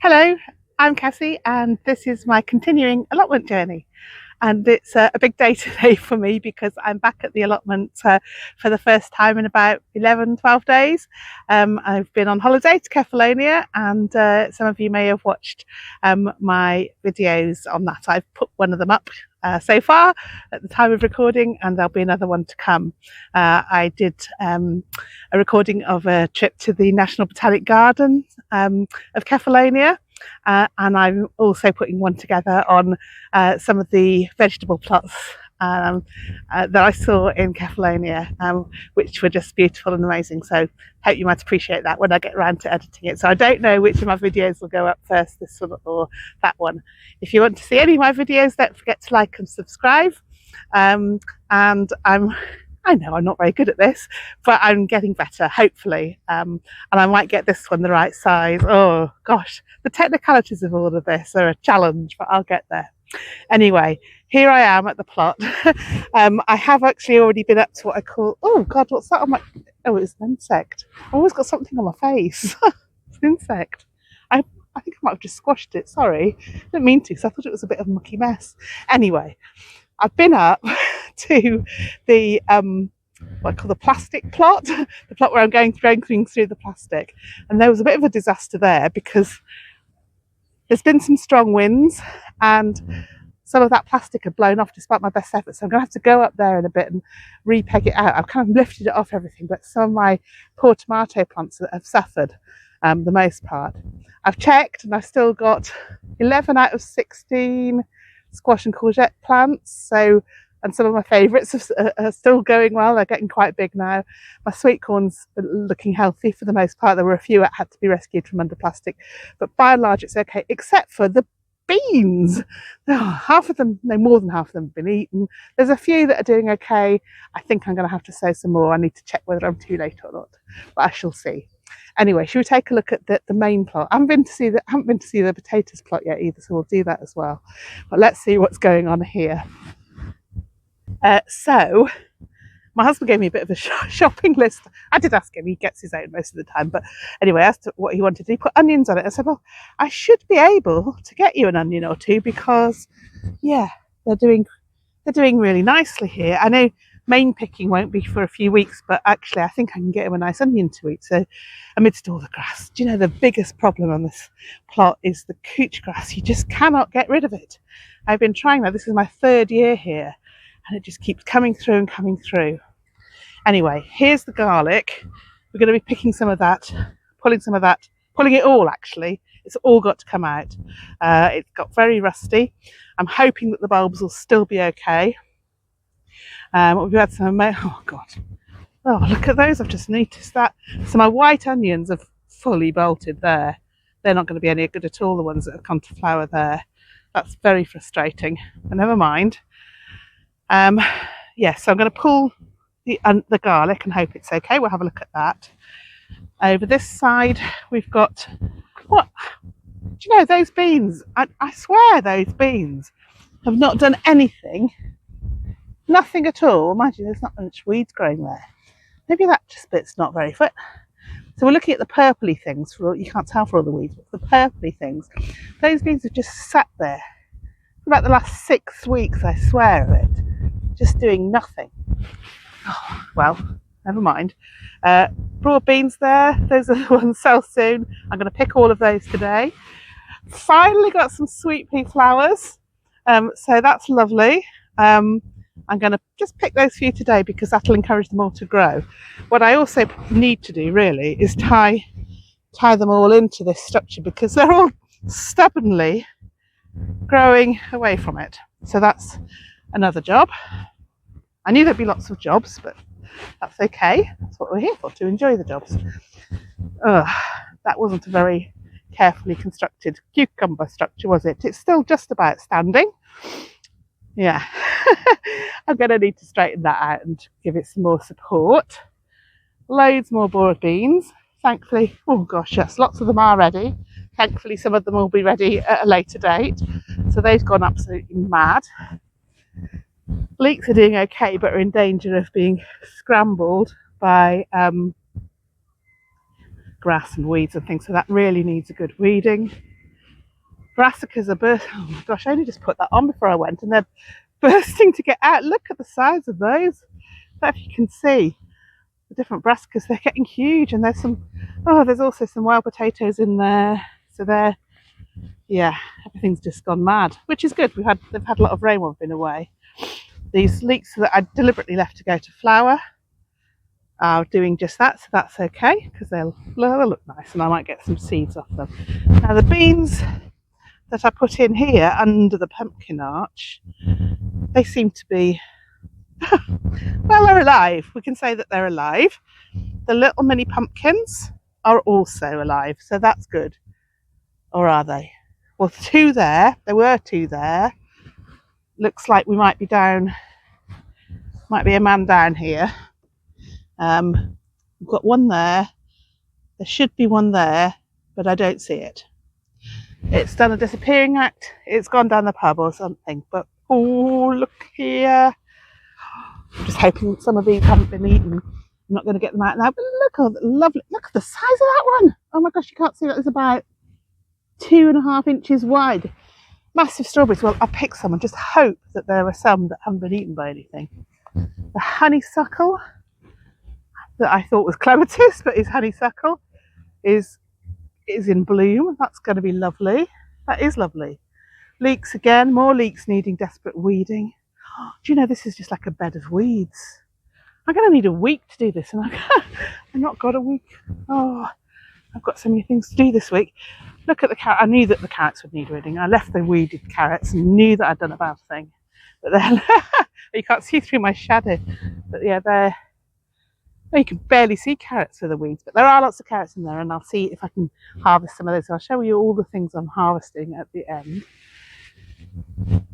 Hello, I'm Cassie, and this is my continuing allotment journey. And it's a big day today for me because I'm back at the allotment for the first time in about 11, 12 days. I've been on holiday to Kefalonia, and some of you may have watched my videos on that. I've put one of them up so far at the time of recording, and there'll be another one to come. I did a recording of a trip to the National Botanic Garden of Kefalonia. And I'm also putting one together on some of the vegetable plots that I saw in Kefalonia, which were just beautiful and amazing. So hope you might appreciate that when I get around to editing it. So I don't know which of my videos will go up first, this one or that one. If you want to see any of my videos, don't forget to like and subscribe. And I know I'm not very good at this, but I'm getting better, hopefully. And I might get this one the right size. Oh gosh, the technicalities of all of this are a challenge, but I'll get there. Anyway, here I am at the plot. I have actually already been up to what I call, oh God, what's that on my, oh, it's an insect. I've always got something on my face. It's an insect. I think I might have just squashed it, sorry. I didn't mean to, because I thought it was a bit of a mucky mess. Anyway, I've been up to the what I call the plastic plot, the plot where I'm going through the plastic, and there was a bit of a disaster there because there's been some strong winds and some of that plastic had blown off despite my best efforts. So I'm going to have to go up there in a bit and repeg it out. I've kind of lifted it off everything, but some of my poor tomato plants have suffered the most part. I've checked and I've still got 11 out of 16 squash and courgette plants, and some of my favourites are still going well. They're getting quite big now. My sweet corn's looking healthy for the most part. There were a few that had to be rescued from under plastic, but by and large it's okay, except for the beans. Half of them, no, more than half of them have been eaten. There's a few that are doing okay. I think I'm going to have to sow some more. I need to check whether I'm too late or not, but I shall see. Anyway, should we take a look at the main plot? I haven't been to see the potatoes plot yet either, so we'll do that as well. But let's see what's going on here. So my husband gave me a bit of a shopping list. I did ask him, he gets his own most of the time, but anyway, I asked what he wanted. He put onions on it. I said, well, I should be able to get you an onion or two because yeah, they're doing really nicely here. I know main picking won't be for a few weeks, but actually I think I can get him a nice onion to eat. So amidst all the grass, do you know the biggest problem on this plot is the couch grass? You just cannot get rid of it. I've been trying that. This is my third year here, and it just keeps coming through and coming through. Anyway, here's the garlic. We're going to be picking some of that, pulling it all actually. It's all got to come out. It got very rusty. I'm hoping that the bulbs will still be okay. We've had some, oh God. Oh, look at those, I've just noticed that. So my white onions have fully bolted there. They're not going to be any good at all, the ones that have come to flower there. That's very frustrating, but never mind. Yeah, so I'm going to pull the garlic and hope it's okay. We'll have a look at that. Over this side, we've got, what? Do you know, those beans, I swear those beans have not done anything. Nothing at all. Mind you, there's not much weeds growing there. Maybe that just bit's not very fit. So we're looking at the purpley things. You can't tell for all the weeds, but the purpley things. Those beans have just sat there for about the last 6 weeks, I swear of it. Just doing nothing. Oh, well, never mind. Broad beans there. Those are the ones sell soon. I'm going to pick all of those today. Finally got some sweet pea flowers. So that's lovely. I'm going to just pick those for you today because that'll encourage them all to grow. What I also need to do really is tie them all into this structure because they're all stubbornly growing away from it. So that's another job. I knew there'd be lots of jobs, but that's okay. That's what we're here for, to enjoy the jobs. That wasn't a very carefully constructed cucumber structure, was it? It's still just about standing. Yeah, I'm going to need to straighten that out and give it some more support. Loads more broad beans. Thankfully, oh gosh, yes, lots of them are ready. Thankfully, some of them will be ready at a later date. So they've gone absolutely mad. Leeks are doing okay, but are in danger of being scrambled by grass and weeds and things. So that really needs a good weeding. brassicas are bursting. Oh my gosh, I only just put that on before I went and they're bursting to get out. Look at the size of those. If you can see the different brassicas, they're getting huge, and there's also some wild potatoes in there. So everything's just gone mad, which is good. They've had a lot of rain while I've been away. These leeks that I deliberately left to go to flower are doing just that, so that's okay because they'll look nice and I might get some seeds off them. Now the beans that I put in here under the pumpkin arch, they seem to be well, they're alive. We can say that they're alive. The little mini pumpkins are also alive, so that's good. Or are they? Well, there were two there. Looks like we might be a man down here. We've got one there. There should be one there, but I don't see it. It's done a disappearing act. It's gone down the pub or something. But oh, look here. I'm just hoping some of these haven't been eaten. I'm not going to get them out now. But look, lovely. Look at the size of that one. Oh my gosh, you can't see that. It's about 2.5 inches wide. Massive strawberries. Well, I picked some and just hope that there are some that haven't been eaten by anything. The honeysuckle that I thought was clematis, but is honeysuckle, is in bloom. That's going to be lovely. That is lovely. Leeks again, more leeks needing desperate weeding. Do you know, this is just like a bed of weeds. I'm going to need a week to do this, and I've not got a week. Oh, I've got so many things to do this week. Look at the carrot. I knew that the carrots would need weeding. I left the weeded carrots and knew that I'd done a bad thing. But you can't see through my shadow. But yeah, you can barely see carrots for the weeds, but there are lots of carrots in there, and I'll see if I can harvest some of those. I'll show you all the things I'm harvesting at the end.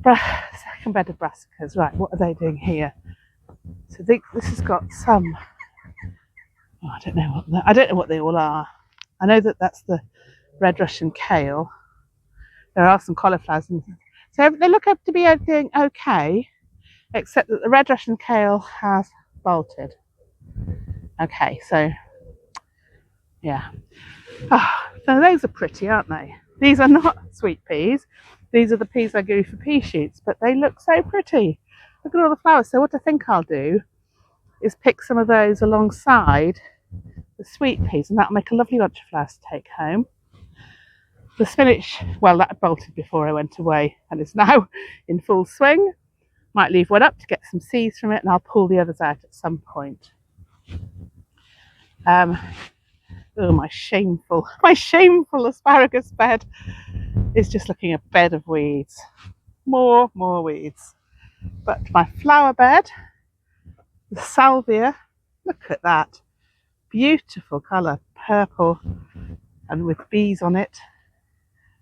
Second bed of brassicas. Right, what are they doing here? So this has got some. Oh, I don't know what they all are. I know that that's the red Russian kale. There are some cauliflowers, so they look up to be doing okay, except that the red Russian kale has bolted. Okay, so yeah. So those are pretty, aren't they? These are not sweet peas. These are the peas I grew for pea shoots, but they look so pretty. Look at all the flowers. So what I think I'll do is pick some of those alongside the sweet peas, and that'll make a lovely bunch of flowers to take home. The spinach, well, that bolted before I went away and is now in full swing. Might leave one up to get some seeds from it, and I'll pull the others out at some point. Oh, my shameful asparagus bed is just looking a bed of weeds. More weeds. But my flower bed, the salvia, look at that. Beautiful colour, purple and with bees on it.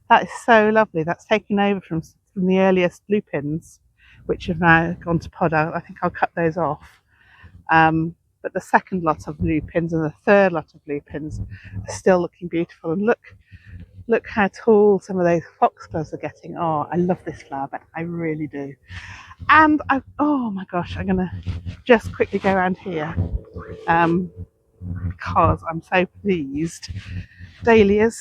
That is so lovely. That's taken over from the earliest lupins, which have now gone to pod. I think I'll cut those off. But the second lot of lupins and the third lot of lupins are still looking beautiful. And look how tall some of those foxgloves are getting. Oh, I love this flower bed. I really do. And oh my gosh, I'm going to just quickly go around here because I'm so pleased. Dahlias,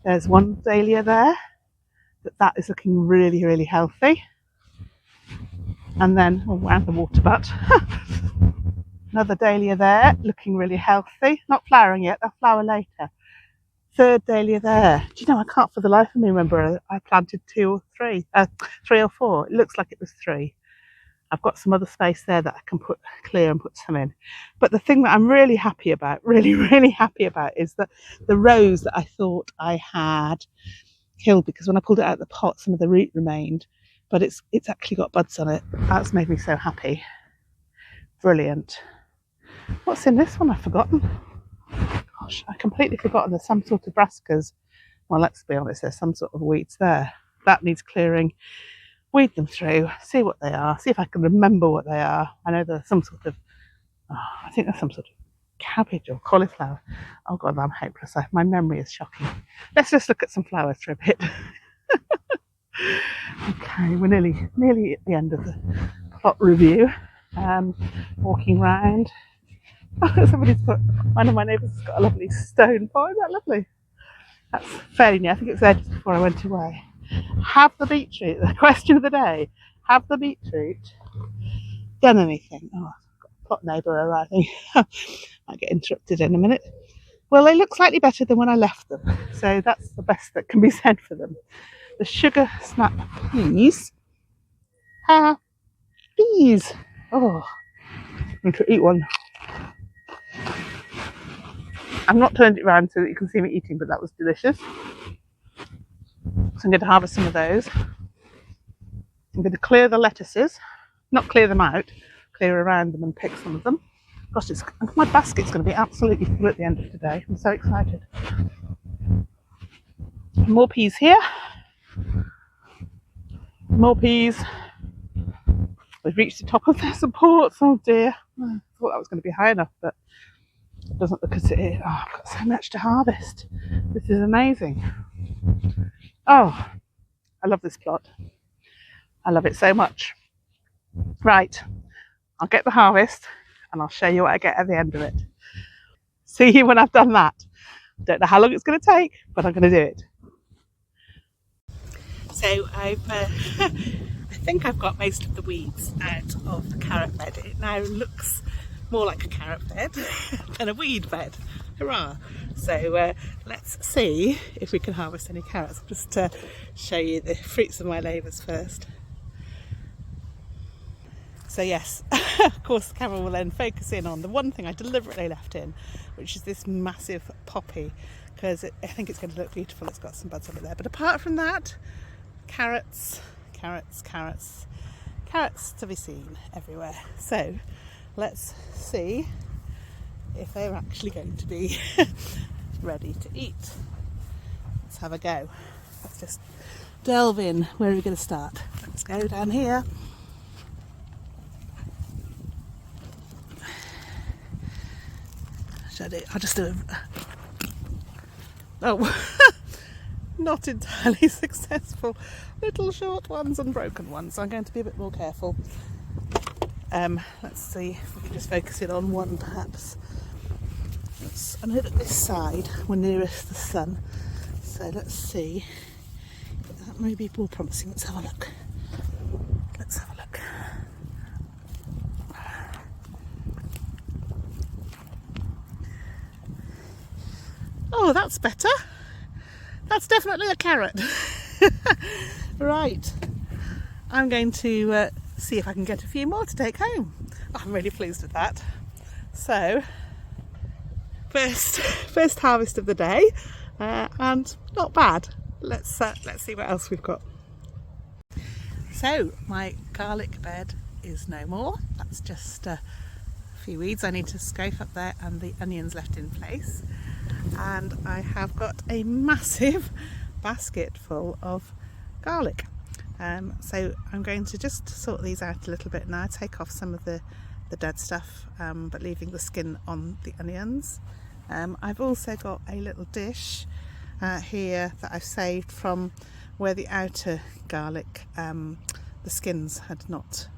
there's one dahlia there. That is looking really, really healthy. And then around the water butt. Another dahlia there, looking really healthy. Not flowering yet, they'll flower later. Third dahlia there. Do you know, I can't for the life of me remember I planted 2 or 3. 3 or 4. It looks like it was 3. I've got some other space there that I can clear and put some in. But the thing that I'm really happy about, really happy about, is that the rose that I thought I had killed, because when I pulled it out of the pot, some of the root remained. But it's actually got buds on it. That's made me so happy. Brilliant. What's in this one? I've forgotten. Gosh, I completely forgotten. There's some sort of brassicas. Well, let's be honest, there's some sort of weeds there. That needs clearing. Weed them through, see what they are, see if I can remember what they are. I know there's some sort of, I think there's some sort of cabbage or cauliflower. Oh God, I'm hopeless. My memory is shocking. Let's just look at some flowers for a bit. Okay, we're nearly at the end of the plot review. Walking round. Oh, one of my neighbours has got a lovely stone pot. Isn't that lovely? That's fairly new. I think it was there just before I went away. Have the beetroot, the question of the day, have the beetroot done anything? Oh, I've got a plot neighbour arriving. I'll get interrupted in a minute. Well, they look slightly better than when I left them, so that's the best that can be said for them. The sugar snap peas have bees. Oh, I'm going to eat one. I've not turned it around so that you can see me eating, but that was delicious. So I'm going to harvest some of those. I'm going to clear the lettuces, not clear them out, clear around them and pick some of them. Gosh, my basket's going to be absolutely full at the end of today. I'm so excited. More peas here. More peas. We've reached the top of their supports. Oh dear. I thought that was going to be high enough, but it doesn't look as it is. Oh, I've got so much to harvest. This is amazing. Oh, I love this plot. I love it so much. Right, I'll get the harvest and I'll show you what I get at the end of it. See you when I've done that. Don't know how long it's going to take, but I'm going to do it. So I think I've got most of the weeds out of the carrot bed. It now looks more like a carrot bed than a weed bed. Hurrah! So let's see if we can harvest any carrots. I'll just show you the fruits of my labours first. So yes, of course the camera will then focus in on the one thing I deliberately left in, which is this massive poppy, because I think it's going to look beautiful. It's got some buds on it there. But apart from that, carrots, carrots, carrots, carrots to be seen everywhere. So let's see if they're actually going to be ready to eat. Let's have a go. Let's just delve in. Where are we going to start? Let's go down here. I'll just do it. Oh, not entirely successful. Little short ones and broken ones. So I'm going to be a bit more careful. Let's see if we can just focus in on one, perhaps. I know that this side we're nearest the sun, so let's see. That may be more promising. Let's have a look. Let's have a look. Oh, that's better. That's definitely a carrot. Right. I'm going to see if I can get a few more to take home. I'm really pleased with that. So, first harvest of the day, and not bad. Let's see what else we've got. So my garlic bed is no more. That's just a few weeds I need to scrape up there, and the onions left in place. And I have got a massive basket full of garlic. So I'm going to just sort these out a little bit now, take off some of the dead stuff, but leaving the skin on the onions. I've also got a little dish here that I've saved from where the outer garlic, the skins had not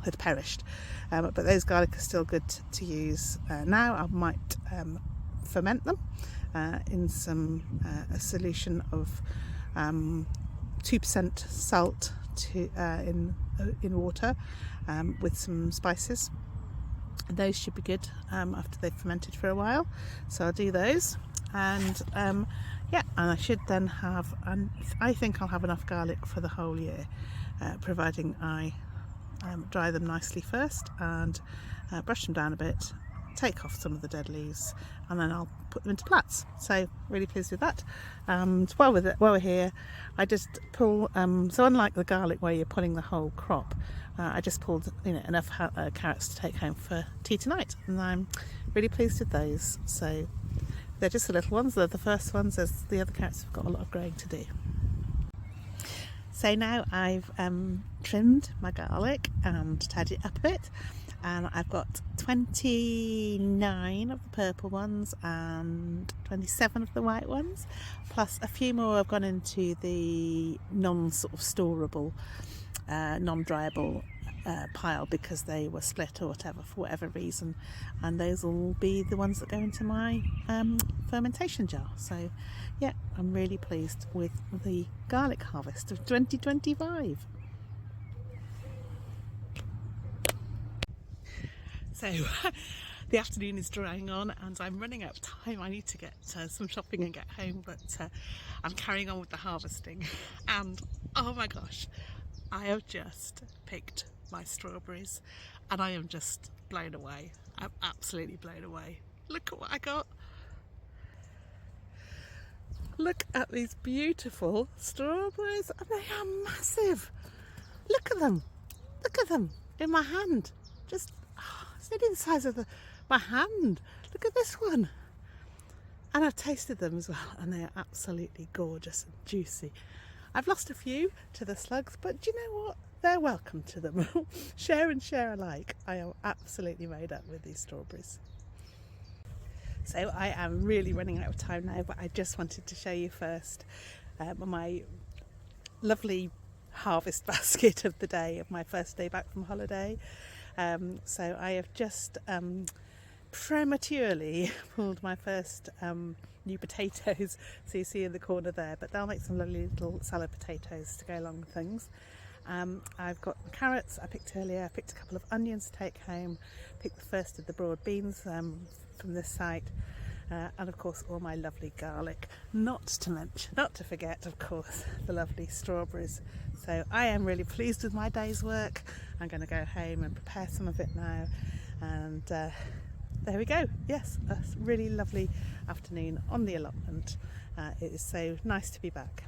had perished, but those garlic are still good to use now. I might ferment them in a solution of 2% salt in water with some spices. Those should be good after they've fermented for a while, so I'll do those. And yeah, and I should then have, and I think I'll have enough garlic for the whole year, providing I dry them nicely first and brush them down a bit, take off some of the dead leaves, and then I'll put them into plats. So really pleased with that. And while we're here, I just pull, so unlike the garlic where you're pulling the whole crop, I just pulled enough carrots to take home for tea tonight, and I'm really pleased with those. So they're just the little ones, they're the first ones, as the other carrots have got a lot of growing to do. So now I've trimmed my garlic and tidied it up a bit, and I've got 29 of the purple ones and 27 of the white ones, plus a few more have gone into the non-storable, non-dryable pile because they were split or whatever, for whatever reason, and those will be the ones that go into my fermentation jar. So yeah, I'm really pleased with the garlic harvest of 2025. So the afternoon is drawing on and I'm running out of time. I need to get some shopping and get home, but I'm carrying on with the harvesting. And oh my gosh, I have just picked my strawberries and I am just blown away. I'm absolutely blown away. Look at what I got. Look at these beautiful strawberries, and they are massive. Look at them. Look at them in my hand. Just it's nearly the size of my hand. Look at this one. And I've tasted them as well, and they are absolutely gorgeous and juicy. I've lost a few to the slugs, but do you know what? They're welcome to them. Share and share alike. I am absolutely made up with these strawberries. So I am really running out of time now, but I just wanted to show you first my lovely harvest basket of the day, of my first day back from holiday. So I have just prematurely pulled my first new potatoes, so you see in the corner there, but they'll make some lovely little salad potatoes to go along with things. I've got the carrots I picked earlier, I picked a couple of onions to take home, picked the first of the broad beans from this site, and of course all my lovely garlic, not to forget of course the lovely strawberries. So I am really pleased with my day's work. I'm going to go home and prepare some of it now, and there we go. Yes, a really lovely afternoon on the allotment. It is so nice to be back.